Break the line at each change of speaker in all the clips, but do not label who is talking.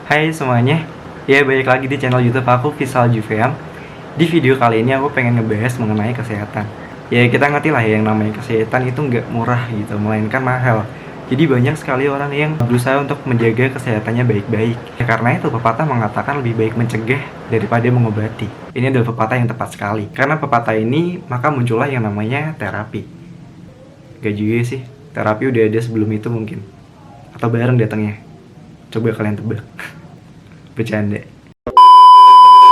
Hai semuanya, ya balik lagi di channel YouTube aku Visal Jufeam. Di video kali ini aku pengen ngebahas mengenai kesehatan. Ya kita ngerti lah ya, yang namanya kesehatan itu nggak murah gitu, melainkan mahal. Jadi banyak sekali orang yang berusaha untuk menjaga kesehatannya baik-baik. Ya, karena itu pepatah mengatakan lebih baik mencegah daripada mengobati. Ini adalah pepatah yang tepat sekali. Karena pepatah ini maka muncullah yang namanya terapi. Gak juga sih, terapi udah ada sebelum itu mungkin. Atau bareng datangnya. Coba kalian tebak. Bercanda.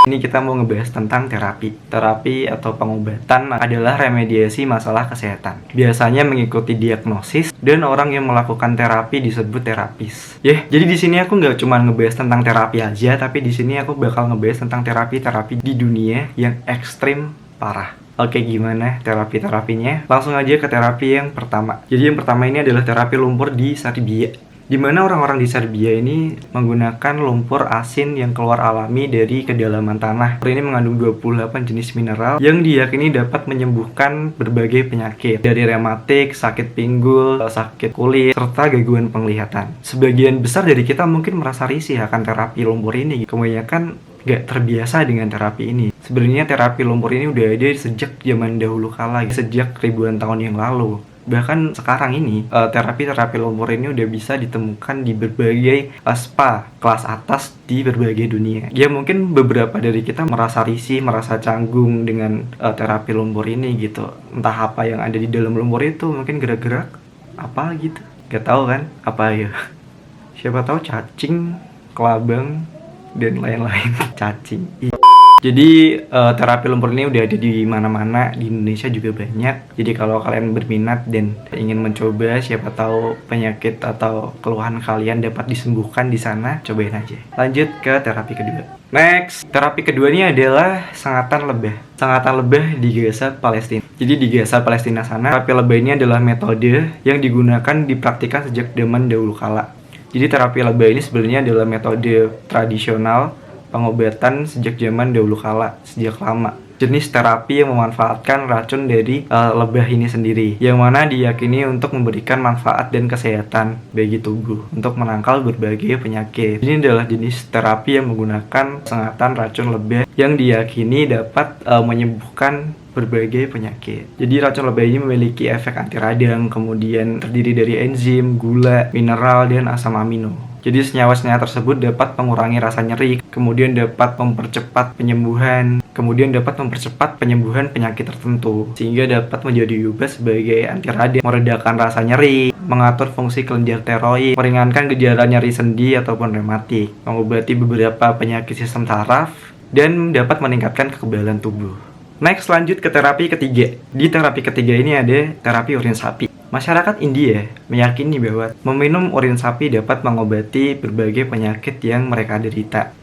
Ini kita mau ngebahas tentang terapi. Terapi atau pengobatan adalah remediasi masalah kesehatan. Biasanya mengikuti diagnosis dan orang yang melakukan terapi disebut terapis. Jadi di sini aku nggak cuma ngebahas tentang terapi aja, tapi di sini aku bakal ngebahas tentang terapi-terapi di dunia yang ekstrim parah. Oke, gimana terapi-terapinya? Langsung aja ke terapi yang pertama. Jadi yang pertama ini adalah terapi lumpur di Serbia. Di mana orang-orang di Serbia ini menggunakan lumpur asin yang keluar alami dari kedalaman tanah. Lumpur ini mengandung 28 jenis mineral yang diyakini dapat menyembuhkan berbagai penyakit, dari rematik, sakit pinggul, sakit kulit, serta gangguan penglihatan. Sebagian besar dari kita mungkin merasa risih akan terapi lumpur ini. Kebanyakan gak terbiasa dengan terapi ini. Sebenarnya terapi lumpur ini udah ada sejak zaman dahulu kala, sejak ribuan tahun yang lalu. Bahkan sekarang ini terapi-terapi lumpur ini udah bisa ditemukan di berbagai spa kelas atas di berbagai dunia. Ya mungkin beberapa dari kita merasa risih, merasa canggung dengan terapi lumpur ini gitu. Entah apa yang ada di dalam lumpur itu, mungkin gerak-gerak apa gitu. Gak tahu kan apa ya. Siapa tahu cacing, kelabang dan lain-lain. Cacing. Jadi terapi lumpur ini udah ada di mana-mana, di Indonesia juga banyak. Jadi kalau kalian berminat dan ingin mencoba, siapa tahu penyakit atau keluhan kalian dapat disembuhkan di sana, cobain aja. Lanjut ke terapi kedua. Next, terapi kedua ini adalah sengatan lebah. Sengatan lebah di Gaza, Palestina. Jadi di Gaza, Palestina sana, terapi lebah ini adalah metode yang digunakan dipraktikkan sejak zaman dahulu kala. Jadi terapi lebah ini sebenarnya adalah metode tradisional pengobatan sejak zaman dahulu kala, sejak lama. Jenis terapi yang memanfaatkan racun dari lebah ini sendiri, yang mana diyakini untuk memberikan manfaat dan kesehatan bagi tubuh untuk menangkal berbagai penyakit. Ini adalah jenis terapi yang menggunakan sengatan racun lebah yang diyakini dapat menyembuhkan berbagai penyakit. Jadi racun lebah ini memiliki efek anti radang, kemudian terdiri dari enzim, gula, mineral, dan asam amino. Jadi senyawa-senyawa tersebut dapat mengurangi rasa nyeri, kemudian dapat mempercepat penyembuhan, penyakit tertentu, sehingga dapat menjadi juga sebagai anti radang, meredakan rasa nyeri, mengatur fungsi kelenjar tiroid, meringankan gejala nyeri sendi ataupun rematik, mengobati beberapa penyakit sistem saraf, dan dapat meningkatkan kekebalan tubuh. Next, lanjut ke terapi ketiga. Di terapi ketiga ini ada terapi urin sapi. Masyarakat India meyakini bahwa meminum urin sapi dapat mengobati berbagai penyakit yang mereka derita.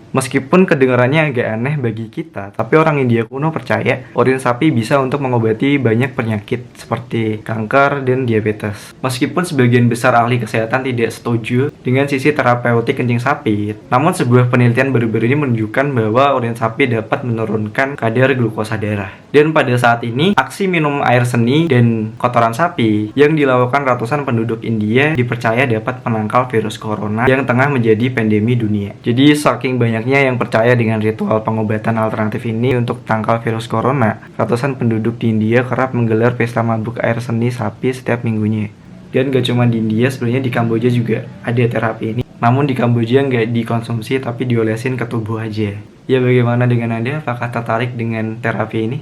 Meskipun kedengarannya agak aneh bagi kita, tapi orang India kuno percaya urin sapi bisa untuk mengobati banyak penyakit seperti kanker dan diabetes. Meskipun sebagian besar ahli kesehatan tidak setuju dengan sisi terapeutik kencing sapi, namun sebuah penelitian baru-baru ini menunjukkan bahwa urin sapi dapat menurunkan kadar glukosa darah. Dan pada saat ini, aksi minum air seni dan kotoran sapi yang dilakukan ratusan penduduk India dipercaya dapat menangkal virus corona yang tengah menjadi pandemi dunia. Jadi saking banyaknya yang percaya dengan ritual pengobatan alternatif ini untuk tangkal virus corona, ratusan penduduk di India kerap menggelar pesta mabuk air seni sapi setiap minggunya. Dan gak cuma di India, sebenarnya di Kamboja juga ada terapi ini. Namun di Kamboja nggak dikonsumsi tapi diolesin ke tubuh aja. Ya bagaimana dengan Anda? Apakah tertarik dengan terapi ini?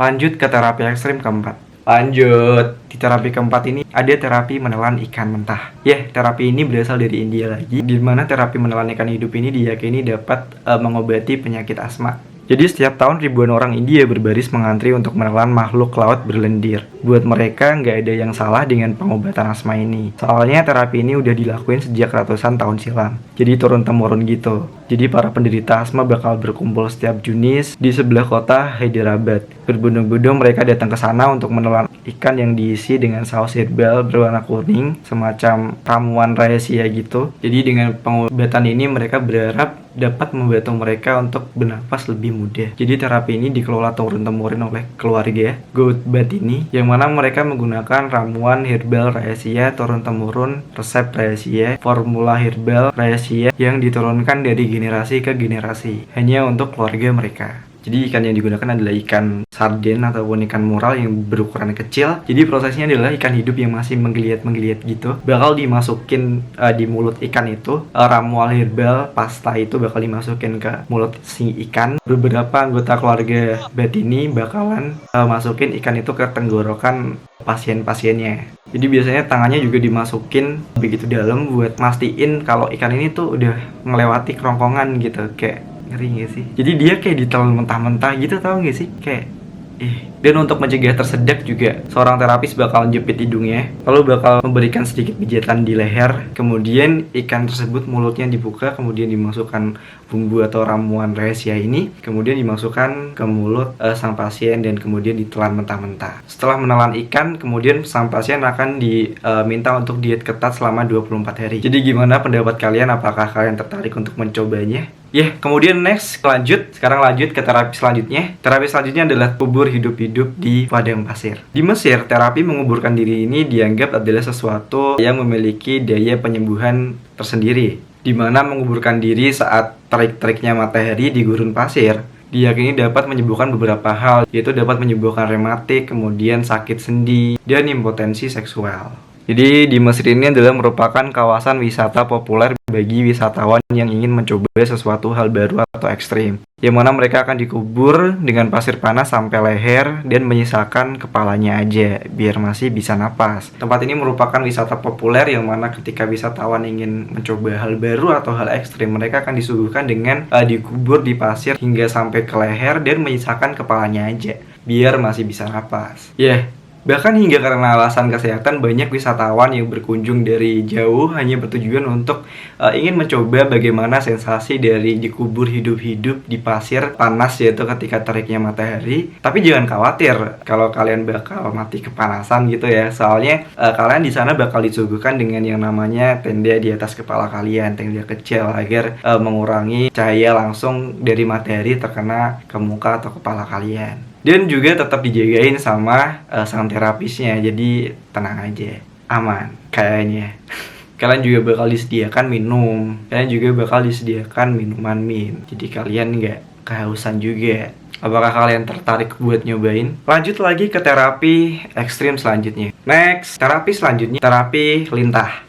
Lanjut ke terapi ekstrim keempat. Lanjut, di terapi keempat ini ada terapi menelan ikan mentah. Terapi ini berasal dari India lagi, di mana terapi menelan ikan hidup ini diyakini dapat mengobati penyakit asma. Jadi setiap tahun ribuan orang India berbaris mengantri untuk menelan makhluk laut berlendir. Buat mereka nggak ada yang salah dengan pengobatan asma ini. Soalnya terapi ini udah dilakuin sejak ratusan tahun silam. Jadi turun-temurun gitu. Jadi para penderita asma bakal berkumpul setiap Juni di sebelah kota Hyderabad. Berbondong-bondong mereka datang ke sana untuk menelan ikan yang diisi dengan saus herbal berwarna kuning, semacam ramuan rahasia gitu. Jadi dengan pengobatan ini mereka berharap dapat membantu mereka untuk bernapas lebih mudah. Jadi terapi ini dikelola turun-temurun oleh keluarga Goatbat ini, yang mana mereka menggunakan ramuan herbal rahasia turun-temurun, resep rahasia, formula herbal rahasia yang diturunkan dari generasi ke generasi hanya untuk keluarga mereka. Jadi ikan yang digunakan adalah ikan sarden ataupun ikan mural yang berukuran kecil. Jadi prosesnya adalah ikan hidup yang masih menggeliat-menggeliat gitu. Bakal dimasukin di mulut ikan itu, ramuan herbal pasta itu bakal dimasukin ke mulut si ikan. Beberapa anggota keluarga Bat ini bakalan masukin ikan itu ke tenggorokan pasien-pasiennya. Jadi biasanya tangannya juga dimasukin begitu dalam buat mastiin kalau ikan ini tuh udah melewati kerongkongan gitu, kayak ngeri gak sih? Jadi dia kayak ditelan mentah-mentah gitu, tau gak sih? Kayak dan untuk mencegah tersedak juga, seorang terapis bakal jepit hidungnya, lalu bakal memberikan sedikit pijatan di leher. Kemudian ikan tersebut mulutnya dibuka, kemudian dimasukkan bumbu atau ramuan rahasia ini, kemudian dimasukkan ke mulut sang pasien dan kemudian ditelan mentah-mentah. Setelah menelan ikan, kemudian sang pasien akan diminta untuk diet ketat selama 24 hari. Jadi gimana pendapat kalian? Apakah kalian tertarik untuk mencobanya? Kemudian sekarang lanjut ke terapi selanjutnya. Terapi selanjutnya adalah kubur hidup-hidup di padang pasir. Di Mesir, terapi menguburkan diri ini dianggap adalah sesuatu yang memiliki daya penyembuhan tersendiri, di mana menguburkan diri saat terik-teriknya matahari di gurun pasir diyakini dapat menyembuhkan beberapa hal, yaitu dapat menyembuhkan rematik, kemudian sakit sendi, dan impotensi seksual. Jadi di Mesir ini adalah merupakan kawasan wisata populer bagi wisatawan yang ingin mencoba sesuatu hal baru atau ekstrim, yang mana mereka akan dikubur dengan pasir panas sampai leher dan menyisakan kepalanya aja biar masih bisa napas. Tempat ini merupakan wisata populer yang mana ketika wisatawan ingin mencoba hal baru atau hal ekstrim, mereka akan disuguhkan dengan dikubur di pasir hingga sampai ke leher dan menyisakan kepalanya aja biar masih bisa napas. Bahkan hingga karena alasan kesehatan, banyak wisatawan yang berkunjung dari jauh hanya bertujuan untuk ingin mencoba bagaimana sensasi dari dikubur hidup-hidup di pasir panas, yaitu ketika teriknya matahari. Tapi jangan khawatir kalau kalian bakal mati kepanasan gitu ya, soalnya kalian di sana bakal disuguhkan dengan yang namanya tenda di atas kepala kalian, tenda kecil agar mengurangi cahaya langsung dari matahari terkena ke muka atau kepala kalian. Dan juga tetap dijagain sama sang terapisnya, jadi tenang aja, aman kayaknya. Kalian juga bakal disediakan minum, kalian juga bakal disediakan minuman min, jadi kalian nggak kehausan juga. Apakah kalian tertarik buat nyobain? Lanjut lagi ke terapi ekstrim selanjutnya. Next, terapi selanjutnya terapi lintah.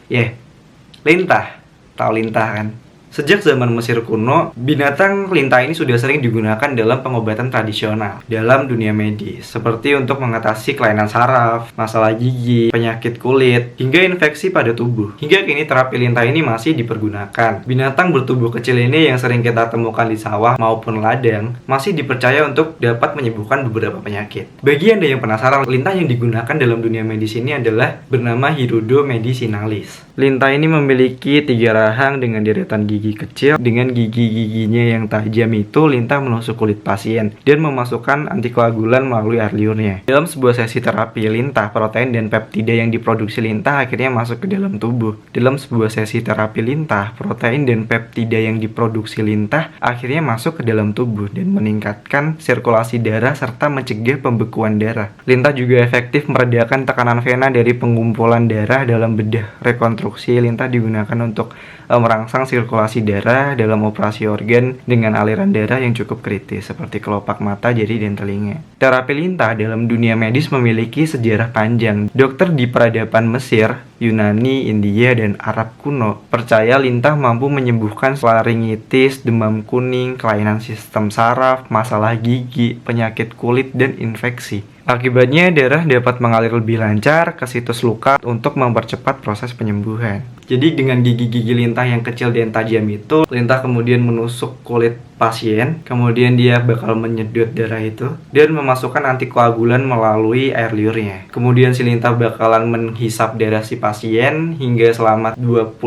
Lintah, tahu lintah kan? Sejak zaman Mesir kuno, binatang lintah ini sudah sering digunakan dalam pengobatan tradisional dalam dunia medis, seperti untuk mengatasi kelainan saraf, masalah gigi, penyakit kulit, hingga infeksi pada tubuh. Hingga kini terapi lintah ini masih dipergunakan. Binatang bertubuh kecil ini yang sering kita temukan di sawah maupun ladang masih dipercaya untuk dapat menyembuhkan beberapa penyakit. Bagi Anda yang penasaran, lintah yang digunakan dalam dunia medis ini adalah bernama Hirudo medicinalis. Lintah ini memiliki 3 rahang dengan deretan gigi kecil. Dengan gigi-giginya yang tajam itu, lintah menusuk kulit pasien dan memasukkan antikoagulan melalui air liurnya. Dalam sebuah sesi terapi lintah, protein dan peptida yang diproduksi lintah akhirnya masuk ke dalam tubuh. Dalam sebuah sesi terapi lintah, protein dan peptida yang diproduksi lintah akhirnya masuk ke dalam tubuh dan meningkatkan sirkulasi darah serta mencegah pembekuan darah. Lintah juga efektif meredakan tekanan vena dari pengumpulan darah dalam bedah rekonstruksi. Lintah digunakan untuk merangsang sirkulasi darah dalam operasi organ dengan aliran darah yang cukup kritis seperti kelopak mata, jari, dan telinga. Terapi lintah dalam dunia medis memiliki sejarah panjang. Dokter di peradaban Mesir, Yunani, India, dan Arab kuno percaya lintah mampu menyembuhkan laringitis, demam kuning, kelainan sistem saraf, masalah gigi, penyakit kulit, dan infeksi. Akibatnya darah dapat mengalir lebih lancar ke situs luka untuk mempercepat proses penyembuhan. Jadi dengan gigi-gigi lintah yang kecil dan tajam itu, lintah kemudian menusuk kulit pasien, kemudian dia bakal menyedot darah itu dan memasukkan antikoagulan melalui air liurnya. Kemudian si lintah bakalan menghisap darah si pasien hingga selama 25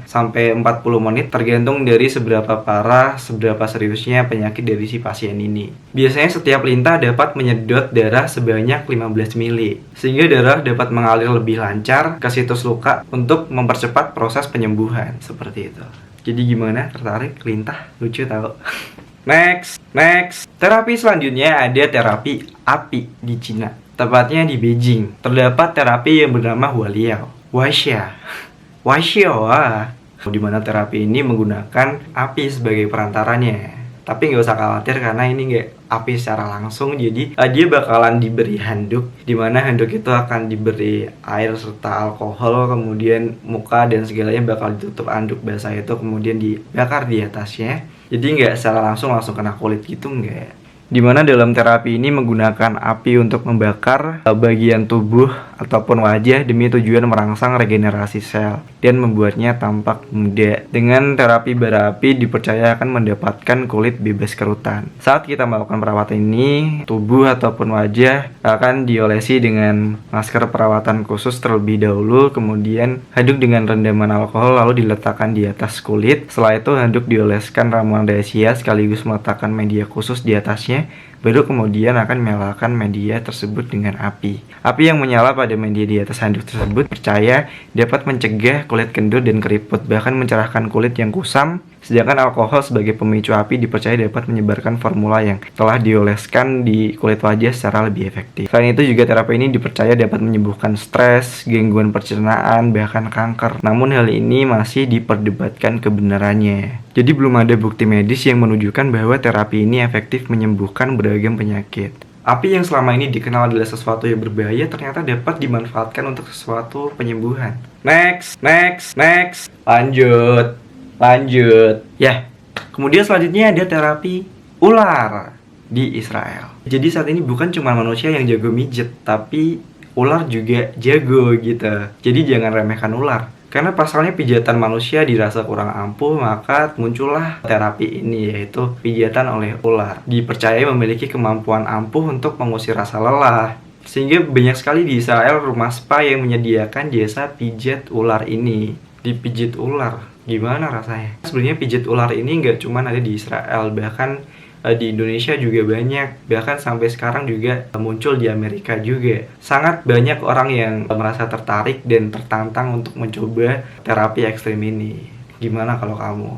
sampai 40 menit tergantung dari seberapa parah, seberapa seriusnya penyakit dari si pasien ini. Biasanya setiap lintah dapat menyedot darah sebanyak 15 ml, sehingga darah dapat mengalir lebih lancar ke situs luka untuk mempercepat proses penyembuhan, seperti itu. Jadi gimana? Tertarik? Lintah? Lucu tau? Next. Terapi selanjutnya ada terapi api di Cina, tepatnya di Beijing. Terdapat terapi yang bernama Hualiao. Waxiao. Di mana terapi ini menggunakan api sebagai perantaranya. Tapi nggak usah khawatir karena ini nggak api secara langsung. Jadi dia bakalan diberi handuk, dimana handuk itu akan diberi air serta alkohol, kemudian muka dan segalanya bakal ditutup handuk basah itu, kemudian dibakar di atasnya. Jadi nggak secara langsung kena kulit gitu, nggak. Dimana dalam terapi ini menggunakan api untuk membakar bagian tubuh ataupun wajah demi tujuan merangsang regenerasi sel dan membuatnya tampak muda. Dengan terapi bara api dipercaya akan mendapatkan kulit bebas kerutan. Saat kita melakukan perawatan ini, tubuh ataupun wajah akan diolesi dengan masker perawatan khusus terlebih dahulu, kemudian handuk dengan rendaman alkohol lalu diletakkan di atas kulit. Setelah itu handuk dioleskan ramuan rahasia sekaligus meletakkan media khusus di atasnya. Baru kemudian akan menyalakan media tersebut dengan api. Api yang menyala pada media di atas handuk tersebut percaya dapat mencegah kulit kendur dan keriput, bahkan mencerahkan kulit yang kusam. Sedangkan alkohol sebagai pemicu api dipercaya dapat menyebarkan formula yang telah dioleskan di kulit wajah secara lebih efektif. Selain itu juga terapi ini dipercaya dapat menyembuhkan stres, gangguan pencernaan, bahkan kanker. Namun hal ini masih diperdebatkan kebenarannya. Jadi belum ada bukti medis yang menunjukkan bahwa terapi ini efektif menyembuhkan beragam penyakit. Api yang selama ini dikenal adalah sesuatu yang berbahaya ternyata dapat dimanfaatkan untuk sesuatu penyembuhan. Next. Lanjut. Ya. Kemudian selanjutnya ada terapi ular di Israel. Jadi saat ini bukan cuma manusia yang jago mijet, tapi ular juga jago gitu. Jadi jangan remehkan ular. Karena pasalnya pijatan manusia dirasa kurang ampuh, maka muncullah terapi ini, yaitu pijatan oleh ular. Dipercaya memiliki kemampuan ampuh untuk mengusir rasa lelah. Sehingga banyak sekali di Israel rumah spa yang menyediakan jasa pijat ular ini. Dipijit ular, gimana rasanya? Sebenarnya pijat ular ini nggak cuma ada di Israel, bahkan di Indonesia juga banyak, bahkan sampai sekarang juga muncul di Amerika juga. Sangat banyak orang yang merasa tertarik dan tertantang untuk mencoba terapi ekstrim ini. Gimana kalau kamu?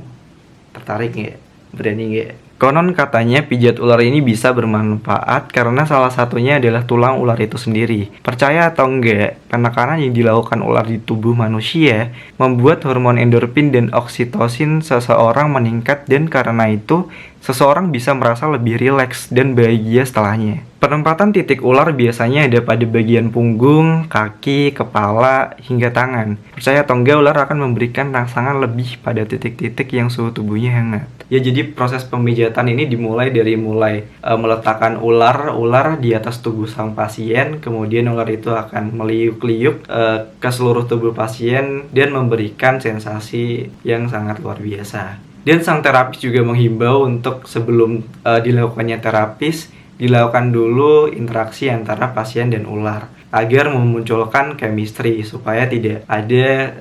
Tertarik nggak? Berani nggak? Konon katanya pijat ular ini bisa bermanfaat karena salah satunya adalah tulang ular itu sendiri. Percaya atau enggak, penekanan yang dilakukan ular di tubuh manusia membuat hormon endorfin dan oksitosin seseorang meningkat, dan karena itu seseorang bisa merasa lebih rileks dan bahagia setelahnya. Penempatan titik ular biasanya ada pada bagian punggung, kaki, kepala, hingga tangan. Percaya atau enggak, ular akan memberikan rangsangan lebih pada titik-titik yang suhu tubuhnya hangat. Ya, jadi proses pemijatan ini dimulai dari meletakkan ular di atas tubuh sang pasien, kemudian ular itu akan meliuk-liuk ke seluruh tubuh pasien dan memberikan sensasi yang sangat luar biasa. Dan sang terapis juga menghimbau untuk sebelum dilakukannya terapis, dilakukan dulu interaksi antara pasien dan ular agar memunculkan chemistry supaya tidak ada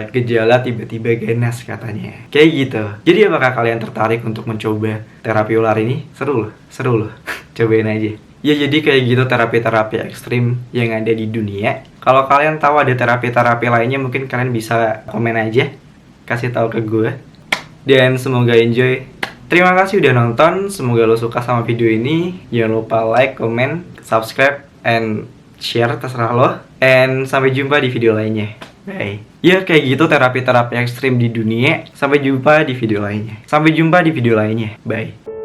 gejala tiba-tiba ganas katanya. Kayak gitu. Jadi apakah kalian tertarik untuk mencoba terapi ular ini? Seru loh. Cobain aja. Ya, jadi kayak gitu terapi-terapi ekstrim yang ada di dunia. Kalau kalian tahu ada terapi-terapi lainnya, mungkin kalian bisa komen aja, kasih tahu ke gue. Dan semoga enjoy. Terima kasih udah nonton, semoga lo suka sama video ini. Jangan lupa like, comment, subscribe, and share, terserah lo. And sampai jumpa di video lainnya. Bye. Ya, kayak gitu terapi-terapi ekstrim di dunia. Sampai jumpa di video lainnya. Bye.